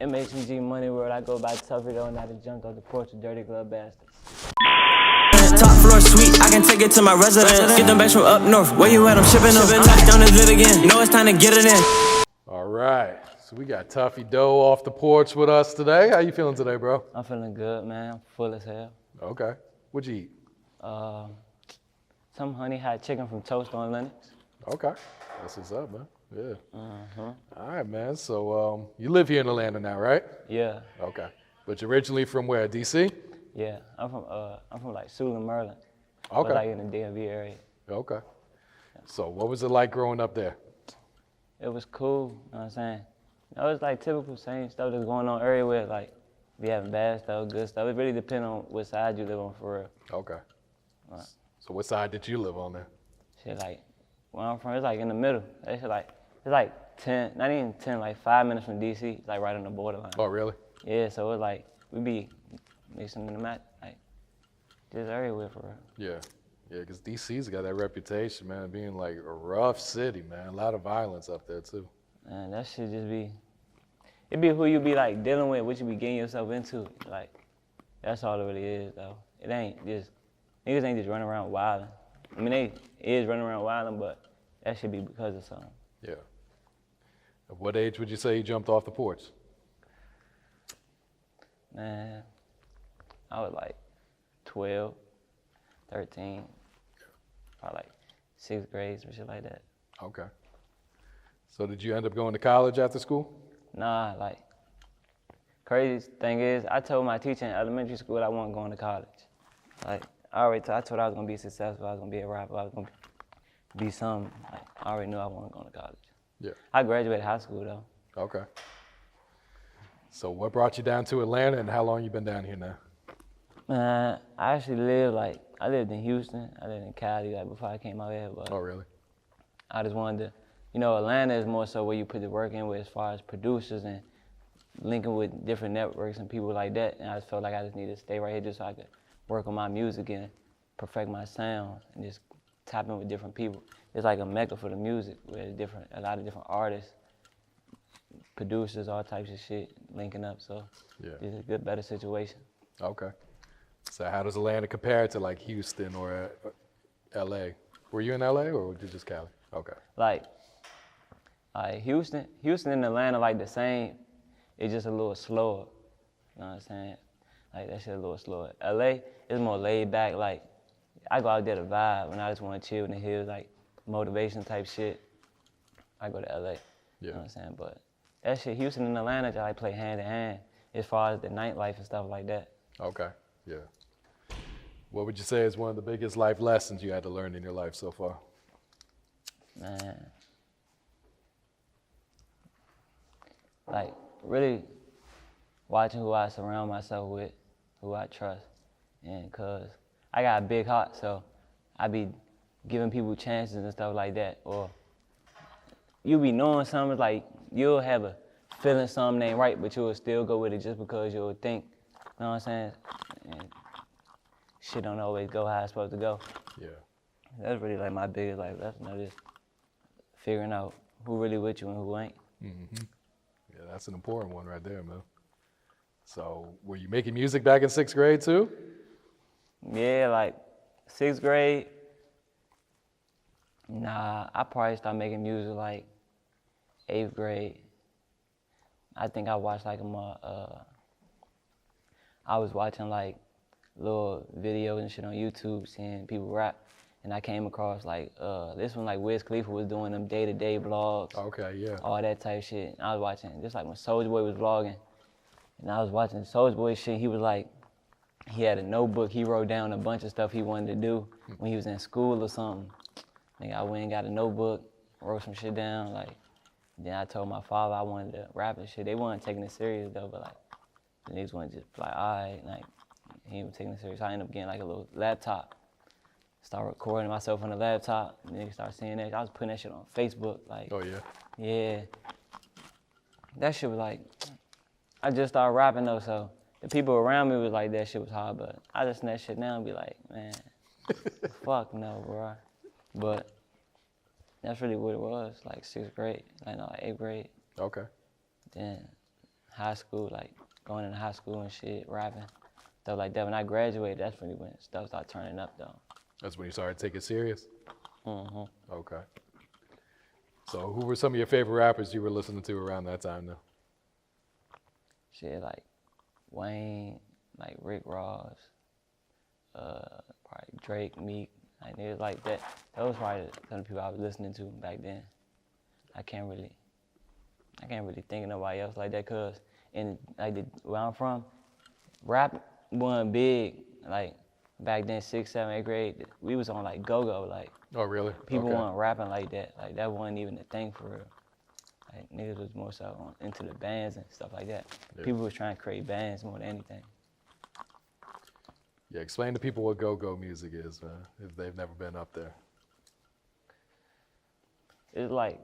MHG Money World, I go by Tuffy Doe, not a junk of the Porch of Dirty Glove Bastards. Top floor suite, I can take it to my residence. Get them bags from up north, where you at? I'm shipping them. Touchdown and live again, you know it's time to get it in. All right, so we got Tuffy Doe off the porch with us today. How you feeling today, bro? I'm feeling good, man. I'm full as hell. Okay, what'd you eat? Some honey hot chicken from Toast on Lennox. Okay, that's what's up, man. Yeah. All right, man. So you live here in Atlanta now, right? Yeah. Okay, but you're originally from where? DC? Yeah, I'm from like Suitland, Maryland. Okay. But like in the DMV area. Okay. So what was it like growing up there? It was cool, you know what I'm saying? It was like typical same stuff that's going on everywhere, like we having bad stuff, good stuff. It really depends on what side you live on for real. Okay. So what side did you live on there? Shit, like where I'm from, it's like in the middle. It's like 10, not even 10, like 5 minutes from DC. It's like right on the borderline. Oh, really? Yeah, so it's like we be mixing in the mat, like just everywhere for real. Yeah. Yeah, because DC's got that reputation, man, of being like a rough city, man. A lot of violence up there, too. Man, that shit just be, it be who you be like dealing with, what you be getting yourself into. Like, that's all it really is, though. It ain't just, niggas ain't just running around wilding. I mean, they is running around wilding, but that should be because of something. Yeah. At what age would you say you jumped off the porch? Man, I was like 12, 13, probably like 6th grade, some shit like that. Okay. So did you end up going to college after school? Nah, like, crazy thing is, I told my teacher in elementary school I wasn't going to college. Like, I told her I was gonna be successful, I was gonna be a rapper, I was gonna be something. Like, I already knew I wasn't going to college. Yeah. I graduated high school though. Okay. So what brought you down to Atlanta and how long you been down here now? Man, I actually lived in Houston, I lived in Cali like before I came out here, but Oh, really? I just wanted to, you know, Atlanta is more so where you put the work in with as far as producers and linking with different networks and people like that, and I just felt like I just needed to stay right here just so I could work on my music and perfect my sound and just tap in with different people. It's like a mecca for the music where a lot of different artists, producers, all types of shit linking up, so Yeah. it's a good, better situation. Okay. So how does Atlanta compare to like Houston or LA? Were you in LA or were you just Cali? Okay. Like Houston and Atlanta like the same, it's just a little slower, you know what I'm saying? Like that shit a little slower. LA is more laid back, like I go out there to vibe when I just want to chill in the hills, like motivation type shit. I go to LA, you know what I'm saying? But that shit, Houston and Atlanta just like play hand in hand as far as the nightlife and stuff like that. Okay. Yeah. What would you say is one of the biggest life lessons you had to learn in your life so far? Man, like really watching who I surround myself with, who I trust, and cause I got a big heart, so I be giving people chances and stuff like that. Or you be knowing something, like you'll have a feeling something ain't right, but you'll still go with it just because you'll think, you know what I'm saying? And shit don't always go how it's supposed to go. Yeah. That's really like my biggest life lesson, just figuring out who really with you and who ain't. Mm-hmm. Yeah, that's an important one right there, man. So were you making music back in 6th grade too? Yeah, like 6th grade. Nah, I probably started making music like 8th grade. I think I watched like I was watching like little videos and shit on YouTube, seeing people rap, and I came across like this one, like Wiz Khalifa was doing them day-to-day vlogs. Okay, yeah. All that type shit. And I was watching, just like when Soulja Boy was vlogging, and I was watching Soulja Boy shit. He was like, he had a notebook. He wrote down a bunch of stuff he wanted to do when he was in school or something. Nigga, I went and got a notebook, wrote some shit down. Like, then I told my father I wanted to rap and shit. They weren't taking it serious though, but like, the niggas wanted to just like, all right, like, he was taking it serious. I ended up getting like a little laptop. Start recording myself on the laptop. And niggas start seeing that. I was putting that shit on Facebook. Like, Oh, yeah? yeah. That shit was like, I just started rapping though, so the people around me was like, that shit was hard, but I just snatch shit down and be like, man, fuck no, bro. But that's really what it was, like 6th grade, like no, 8th grade. Okay. Then high school, like going into high school and shit, rapping, stuff like that. When I graduated, that's really when stuff started turning up though. That's when you started taking it serious? Mm-hmm. Okay. So who were some of your favorite rappers you were listening to around that time though? Shit like Wayne, like Rick Ross, probably Drake, Meek, like niggas like that. Those probably some of the people I was listening to back then. I can't really think of nobody else like that, cause where I'm from, rap wasn't big. Like back then, 6th, 7th, 8th grade, we was on like GoGo. Like Oh, really? people Okay. weren't rapping like that. Like that wasn't even a thing for real. Like niggas was more so into the bands and stuff like that. Yeah. People was trying to create bands more than anything. Yeah, explain to people what go-go music is, man, if they've never been up there. It's like,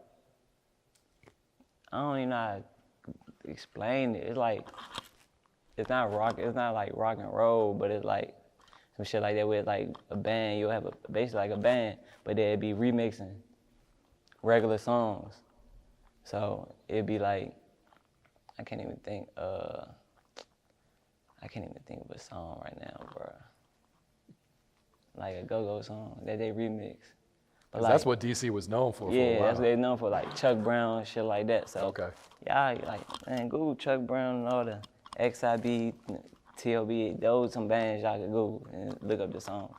I don't even know how to explain it. It's like, it's not like rock and roll, but it's like some shit like that with like a band. You'll have basically like a band, but they'd be remixing regular songs. So it'd be like, I can't even think of a song right now, bro. Like a go-go song that they remix. But like, that's what DC was known for a while. Yeah, that's what they known for, like Chuck Brown and shit like that. So Okay. yeah, like man, Google Chuck Brown and all the XIB, TLB, those some bands y'all could Google and look up the songs.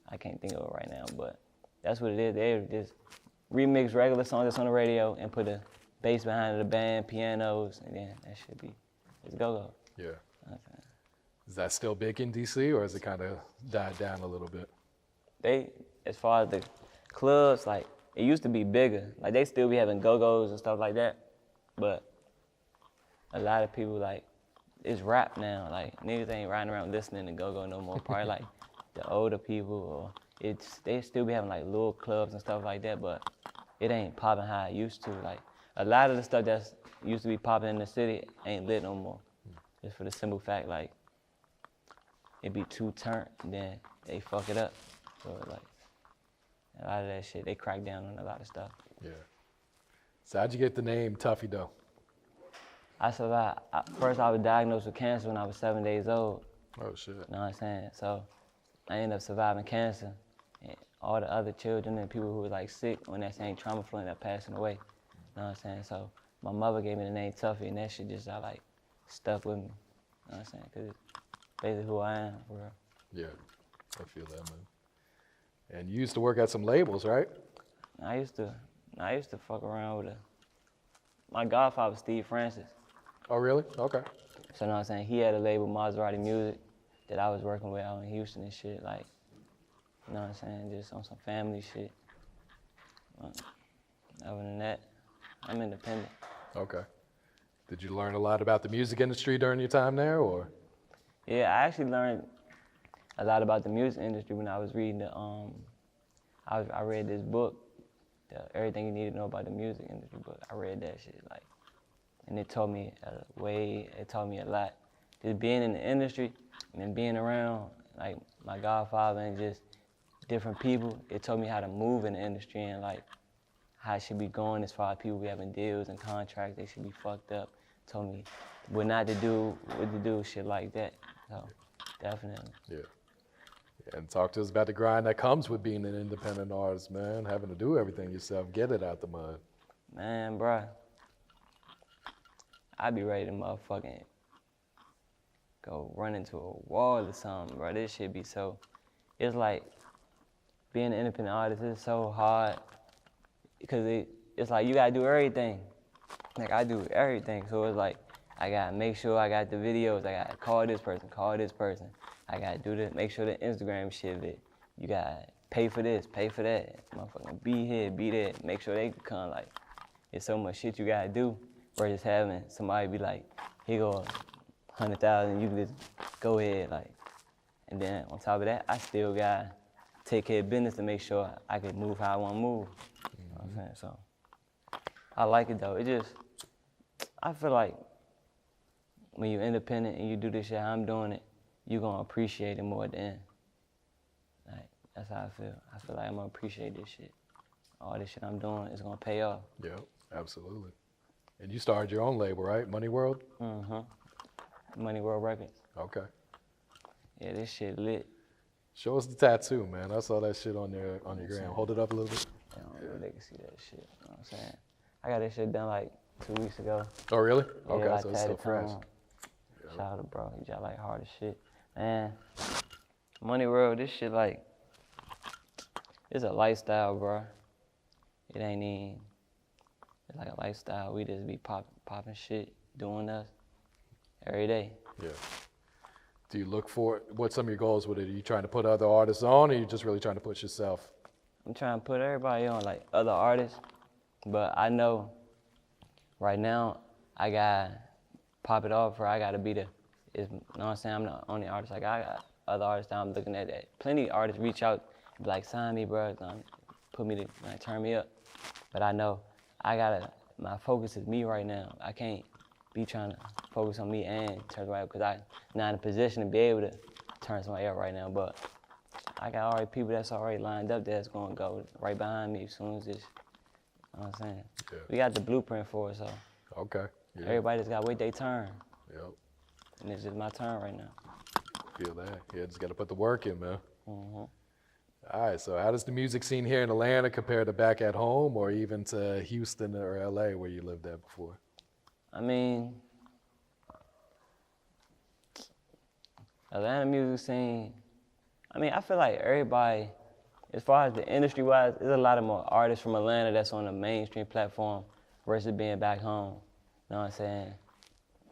I can't think of it right now, but that's what it is. They just remix regular songs that's on the radio and put a bass behind the band, pianos, and then that should be, it's go-go. Yeah. Is that still big in DC, or has it kind of died down a little bit? They, as far as the clubs, like, it used to be bigger. Like, they still be having go-go's and stuff like that, but a lot of people, like, it's rap now. Like, niggas ain't riding around listening to go-go no more. Probably, like, the older people, or they still be having, like, little clubs and stuff like that, but it ain't popping how it used to. Like, a lot of the stuff that's used to be popping in the city ain't lit no more. Just for the simple fact, like, it be too turned, and then they fuck it up. So, like, a lot of that shit, they crack down on a lot of stuff. Yeah. So how'd you get the name Tuffy Doe? I survived. First, I was diagnosed with cancer when I was 7 days old. Oh, shit. You know what I'm saying? So I ended up surviving cancer. And all the other children and people who were like sick on that same trauma flow ended up passing away. You know what I'm saying? So my mother gave me the name Tuffy, and that shit just like stuck with me. You know what I'm saying? Because it's basically who I am, for real. Yeah, I feel that, man. And you used to work at some labels, right? I used to fuck around with my godfather, Steve Francis. Oh, really? Okay. So you know what I'm saying? He had a label, Maserati Music, that I was working with out in Houston and shit. Like, you know what I'm saying? Just on some family shit. Other than that, I'm independent. Okay. Did you learn a lot about the music industry during your time there, or? Yeah, I actually learned a lot about the music industry when I was reading I read this book, Everything You Need to Know About the Music Industry book. I read that shit, like, and it taught me a lot. Just being in the industry and being around, like, my godfather and just different people, it taught me how to move in the industry and, like, how it should be going as far as people be having deals and contracts, they should be fucked up. Told me what not to do, what to do, shit like that. So, definitely. Yeah. And talk to us about the grind that comes with being an independent artist, man. Having to do everything yourself, get it out the mud. Man, bruh, I be ready to motherfucking go run into a wall or something, bro. This shit be so, it's like, being an independent artist is so hard because it's like you gotta do everything. Like, I do everything, so it's like, I gotta make sure I got the videos, I gotta call this person, I gotta do this, make sure the Instagram shit lit. You gotta pay for this, pay for that, motherfucking be here, be there, make sure they can come. Like, it's so much shit you gotta do versus having somebody be like, here go 100,000, you can just go ahead, like. And then on top of that, I still gotta take care of business to make sure I can move how I wanna move. You know what I'm saying? So, I like it though. It just, I feel like when you're independent and you do this shit how I'm doing it, you're gonna appreciate it more at the end. Like, that's how I feel. I feel like I'm gonna appreciate this shit. All this shit I'm doing is gonna pay off. Yeah, absolutely. And you started your own label, right? Money World? Money World Records. Okay. Yeah, this shit lit. Show us the tattoo, man. I saw that shit on your gram. Hold it up a little bit. I don't know if they can see that shit. You know what I'm saying? I got this shit done like 2 weeks ago. Oh, really? Yeah, Okay, like so it's still tatted fresh. tongue. Shout out to bro. He just like hard as shit. Man, Money World, this shit like, it's a lifestyle, bro. It ain't even, it's like a lifestyle. We just be popping shit, doing us every day. Yeah. Do you look for, what's some of your goals with it? Are you trying to put other artists on, or are you just really trying to push yourself? I'm trying to put everybody on, like other artists, but I know right now I gotta pop it off, or I gotta be you know what I'm saying? I'm the only artist. Like I got other artists that I'm looking at. That plenty of artists reach out, be like, sign me, bro, put me to, like, turn me up. But I know my focus is me right now. I can't be trying to focus on me and turn somebody up, because I'm not in a position to be able to turn somebody up right now. But I got already people that's already lined up that's gonna go right behind me as soon as this, you know what I'm saying? Yeah. We got the blueprint for it, so Okay. Yeah. everybody just gotta wait their turn. Yep. And it's just my turn right now. Feel that. Yeah, just got to put the work in, man. Mm-hmm. All right, so how does the music scene here in Atlanta compare to back at home, or even to Houston or LA where you lived at before? I mean, Atlanta music scene, I mean, I feel like everybody, as far as the industry-wise, there's a lot of more artists from Atlanta that's on the mainstream platform versus being back home, you know what I'm saying?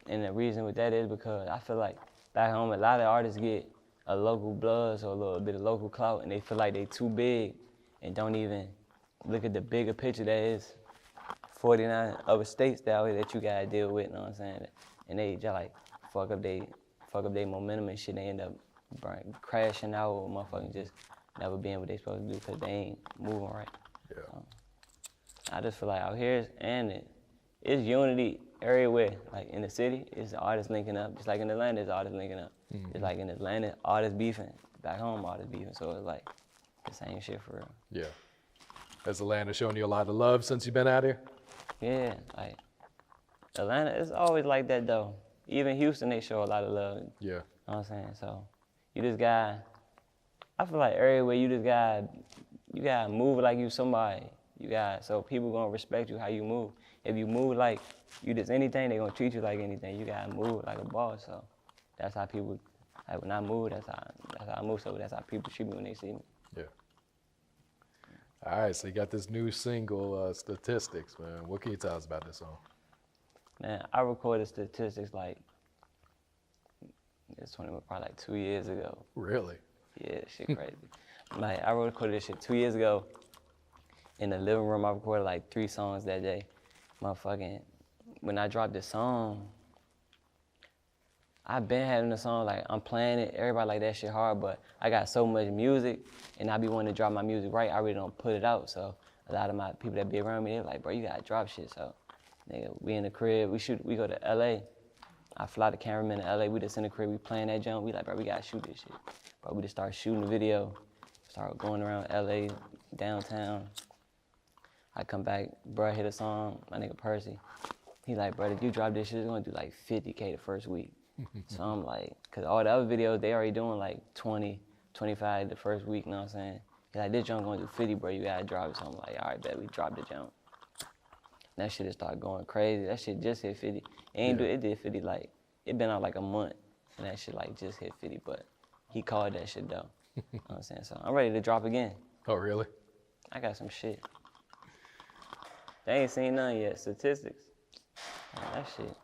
And the reason with that is because I feel like back home, a lot of artists get a local buzz or a little bit of local clout, and they feel like they too big and don't even look at the bigger picture that is 49 other states that you gotta deal with, you know what I'm saying? And they just like fuck up their momentum and shit. They end up crashing out or motherfucking just never being what they supposed to do because they ain't moving right. Yeah. I just feel like out here, it's unity everywhere. Like in the city, it's artists linking up. Just like in Atlanta, it's artists linking up. Mm-hmm. It's like in Atlanta, artists beefing. Back home, artists beefing. So it's like the same shit for real. Yeah. Has Atlanta shown you a lot of love since you've been out here? Yeah, like Atlanta, it's always like that though. Even Houston, they show a lot of love. Yeah. You know what I'm saying? So you just gotta, I feel like everywhere you gotta move like you somebody. So people gonna respect you how you move. If you move like you just anything, they gonna treat you like anything. You gotta move like a boss. So that's how people, like when I move, that's how I move. So that's how people treat me when they see me. Yeah. All right, so you got this new single, Statistics, man. What can you tell us about this song? Man, I recorded Statistics like, probably like 2 years ago. Really? Yeah, shit crazy. Like, I recorded this shit 2 years ago. In the living room, I recorded like 3 songs that day. Motherfucking, when I dropped the song, I've been having the song, like, I'm playing it, everybody like that shit hard, but I got so much music, and I be wanting to drop my music right, I really don't put it out, so a lot of my people that be around me, they're like, bro, you gotta drop shit, so, nigga, we in the crib, we go to LA, I fly the cameraman to LA, we just in the crib, we playing that jump, we like, bro, we gotta shoot this shit. Bro, we just start shooting the video, start going around LA, downtown. I come back, bro, hit a song, my nigga Percy. He like, bro, if you drop this shit, it's gonna do like 50K the first week. So I'm like, cause all the other videos, they already doing like 20, 25 the first week, you know what I'm saying? He like, this jump gonna do 50, bro, you gotta drop it. So I'm like, all right, bet, we dropped the jump. And that shit just started going crazy. That shit just hit 50. It did 50 like, it been out like a month, and that shit like just hit 50, but he called that shit though. You know what I'm saying? So I'm ready to drop again. Oh, really? I got some shit. They ain't seen none yet. Statistics. Man, that shit.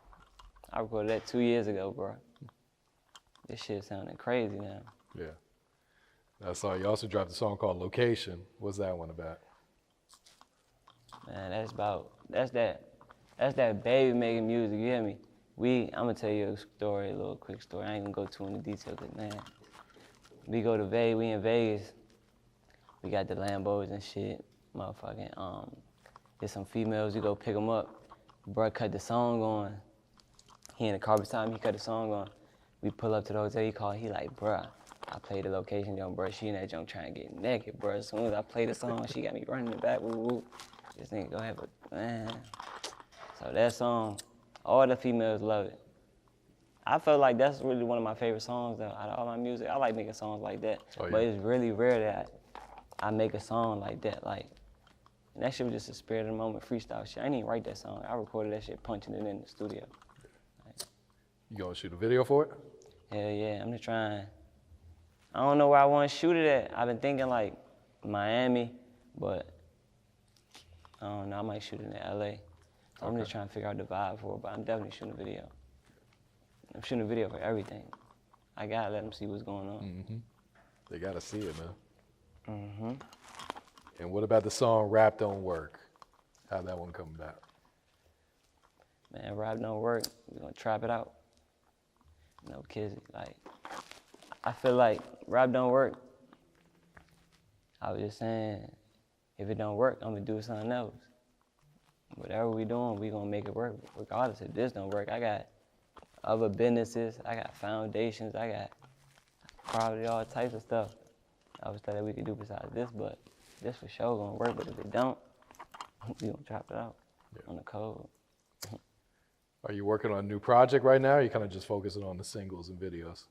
I recorded that 2 years ago, bro. This shit sounding crazy now. Yeah. I saw you also dropped a song called Location. What's that one about? Man, that's that baby making music, you hear me? I'm gonna tell you a little quick story. I ain't gonna go too into detail, but man, we go to Vegas, we in Vegas. We got the Lambos and shit, motherfucking, there's some females, we go pick them up. Bruh cut the song on. He in the car beside me, he cut the song on. We pull up to the hotel, he called, he like, bruh, I played the Location jump, bruh. She in that jump trying to get naked, bruh. As soon as I play the song, she got me running in the back, woo woo. This nigga go have a, man. So that song, all the females love it. I feel like that's really one of my favorite songs though, out of all my music. I like making songs like that, but it's really rare that I make a song like that. Like, and that shit was just a spirit of the moment freestyle shit. I didn't even write that song. I recorded that shit punching it in the studio. Like, You gonna shoot a video for it? hell yeah, I'm just trying. I don't know where I want to shoot it at. I've been thinking like Miami, but I don't know, I might shoot it in LA. So I'm just trying to figure out the vibe for it, but I'm definitely shooting a video. I'm shooting a video for everything. I gotta let them see what's going on. They gotta see it, man. And what about the song Rap Don't Work? How'd that one come about? Man, rap don't work, we're gonna trap it out. No kidding, like, I feel like rap don't work. I was just saying, if it don't work, I'm gonna do something else. Whatever we doing, we gonna make it work, regardless if this don't work. I got other businesses, I got foundations, I got probably all types of stuff I was that we could do besides this, but this for sure gonna work, but if it don't, we gonna trap it out on the code. Are you working on a new project right now, or are you kind of just focusing on the singles and videos?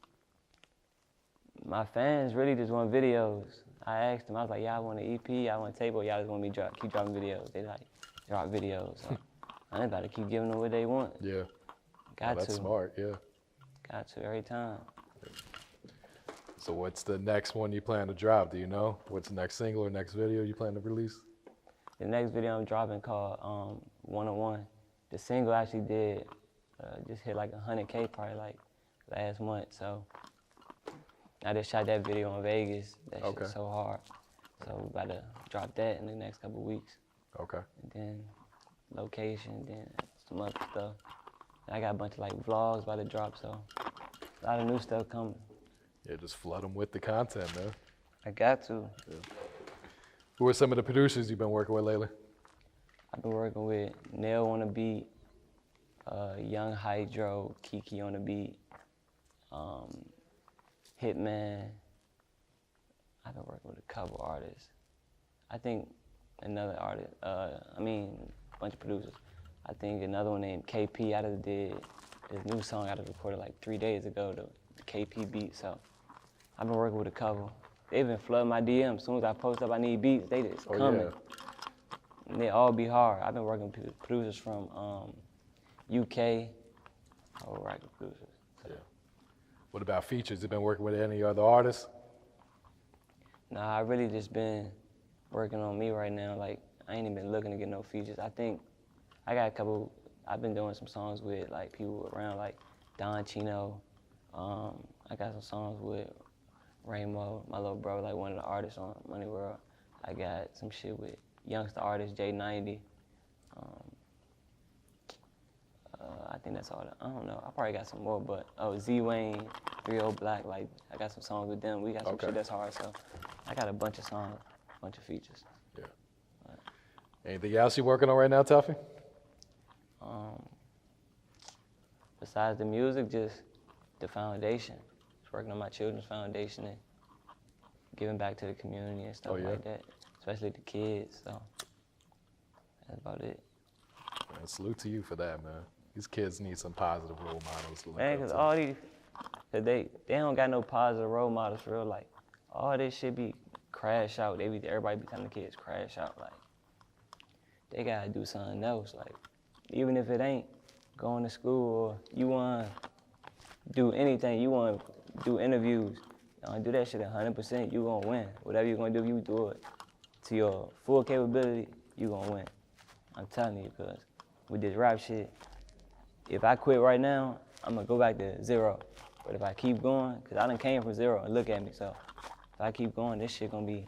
My fans really just want videos. I asked them, I was like, y'all want an EP, y'all want a tape, or y'all just want me to keep dropping videos? They like, drop videos. So I about to keep giving them what they want. Yeah. Got to. That's smart, yeah. Got to, every time. So what's the next one you plan to drop? Do you know? What's the next single or next video you plan to release? The next video I'm dropping called 101. The single actually did, just hit like 100K probably like last month. So I just shot that video in Vegas. That shit's so hard. So we about to drop that in the next couple weeks. Okay. And then location, then some other stuff. I got a bunch of like vlogs about to drop, so a lot of new stuff coming. Yeah, just flood them with the content, man. I got to. Yeah. Who are some of the producers you've been working with lately? I've been working with Nail on the beat, Young Hydro, Kiki on the beat, Hitman. I've been working with a couple artists. I think another artist, a bunch of producers. I think another one named KP, I just did this new song I just recorded like 3 days ago, the KP beat, so I've been working with a couple. They've been flooding my DM. As soon as I post up I need beats, they just coming. Yeah. And they all be hard. I've been working with producers from UK, all right, producers. So. Yeah. What about features? You been working with any other artists? Nah, I really just been working on me right now. Like, I ain't even been looking to get no features. I think I got a couple, I've been doing some songs with like people around like Don Chino. I got some songs with Ramo, my little bro, like one of the artists on Money World. I got some shit with youngster artist J90. I think that's all. I don't know. I probably got some more, but Z Wayne, 3-0 Black. Like I got some songs with them. We got some shit that's hard. So I got a bunch of songs, a bunch of features. Yeah. Anything else you working on right now, Tuffy? Besides the music, just the foundation. Just working on my children's foundation and giving back to the community and stuff like that, especially the kids. So that's about it. Man, salute to you for that, man. These kids need some positive role models to look Man, up cause to. all these, cause they don't got no positive role models for real. Like all this shit be crash out. Everybody be telling the kids crash out. Like they gotta do something else. Like even if it ain't going to school or you wanna do anything, you wanna do interviews, do that shit 100%. You gonna win. Whatever you gonna do, you do it to your full capability. You gonna win. I'm telling you, cause with this rap shit, if I quit right now, I'm gonna go back to zero. But if I keep going, cause I done came from zero and look at me, so if I keep going, this shit gonna be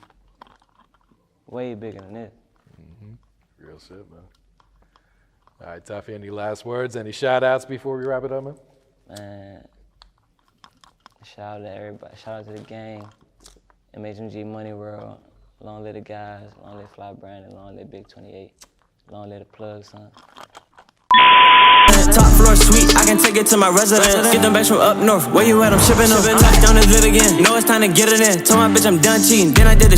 way bigger than this. Real shit, man. All right, Tuffy, any last words? Any shout outs before we wrap it up, man? Man, shout out to everybody. Shout out to the gang, MHMG Money World, long live the guys, long live Fly Brandon, long live Big 28, long live the plug, son. Top floor suite, I can take it to my residence. Get them bags from up north, where you at? I'm shipping them. Touchdown and live again. You know it's time to get it in. Told my bitch I'm done cheating, then I did the shit.